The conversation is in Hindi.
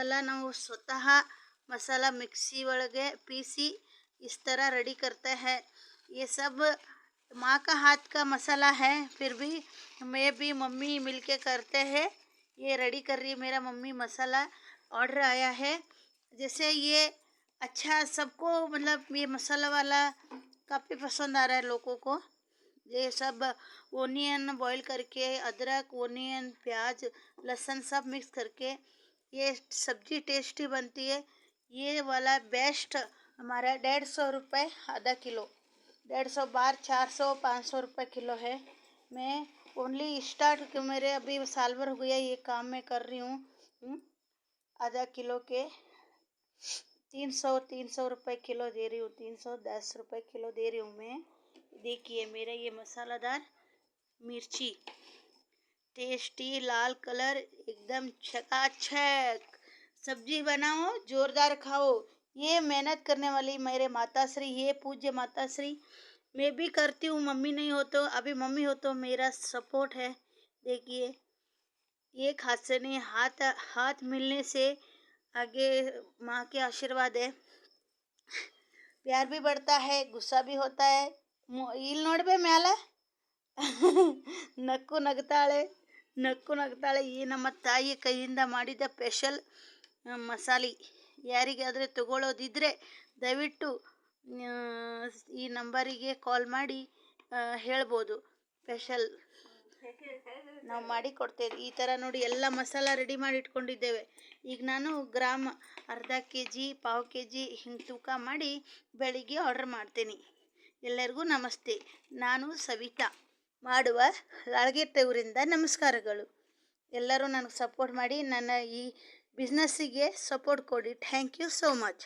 मसाला ನಾವು ಸ್ವತಃ मसाला मिक्सी ಒಳಗೆ पीसी इस तरह रेडी करते हैं। ये सब माँ का हाथ का मसाला है, फिर भी मैं भी मम्मी मिलके करते हैं। ये रेडी कर रही है मेरा मम्मी मसाला। ऑर्डर आया है, जैसे ये अच्छा सबको मतलब ये मसाला वाला काफ़ी पसंद आ रहा है लोगों को। ये सब ओनियन बॉईल करके अदरक ओनियन प्याज लहसुन सब मिक्स करके ये सब्ज़ी टेस्टी बनती है। ये वाला बेस्ट हमारा 150 रुपये आधा किलो, 150 बार 400 500 रुपये किलो है। मैं ओनली स्टार्ट मेरे अभी साल भर हो गया ये काम मैं कर रही हूँ। आधा किलो के 300 रुपये किलो दे रही हूँ, 310 रुपये किलो दे रही हूँ मैं। देखिए मेरा ये मसालेदार मिर्ची टेस्टी लाल कलर एकदम चकाचक। सब्जी बनाओ जोरदार खाओ। ये मेहनत करने वाली मेरे माताश्री, ये पूज्य माताश्री। मैं भी करती हूँ, मम्मी नहीं हो तो, अभी मम्मी हो तो मेरा सपोर्ट है। देखिए एक हाथ से नहीं, हाथ हाथ मिलने से आगे माँ के आशीर्वाद है। प्यार भी बढ़ता है, गुस्सा भी होता है। ಇಲ್ಲಿ ನೋಡ್ಬೇ ಮ್ಯಾಲ ನಕ್ಕು ನಗ್ತಾಳೆ ಈ ನಮ್ಮ ತಾಯಿ ಕೈಯಿಂದ ಮಾಡಿದ ಸ್ಪೆಷಲ್ ಮಸಾಲೆ। ಯಾರಿಗಾದರೆ ತಗೊಳ್ಳೋದಿದ್ದರೆ ದಯವಿಟ್ಟು ಈ ನಂಬರಿಗೆ ಕಾಲ್ ಮಾಡಿ ಹೇಳ್ಬೋದು। ಸ್ಪೆಷಲ್ ನಾವು ಮಾಡಿ ಕೊಡ್ತೇವೆ। ಈ ಥರ ನೋಡಿ ಎಲ್ಲ ಮಸಾಲ ರೆಡಿ ಮಾಡಿ ಇಟ್ಕೊಂಡಿದ್ದೇವೆ। ಈಗ ನಾನು ಗ್ರಾಮ್ ಅರ್ಧ kg ಪಾವು kg ಹಿಂಗೆ ತೂಕ ಮಾಡಿ ಬೆಳಿಗ್ಗೆ ಆರ್ಡರ್ ಮಾಡ್ತೀನಿ। ಎಲ್ಲರಿಗೂ ನಮಸ್ತೆ, ನಾನು ಸವಿತಾ ಮಾಡುವ ಲಾಳ್ಗೆಟ್ಟೆ ಊರಿಂದ ನಮಸ್ಕಾರಗಳು। ಎಲ್ಲರೂ ನನಗೆ ಸಪೋರ್ಟ್ ಮಾಡಿ, ನನ್ನ ಈ ಬಿಸ್ನೆಸ್ಸಿಗೆ ಸಪೋರ್ಟ್ ಕೊಡಿ। Thank you so much.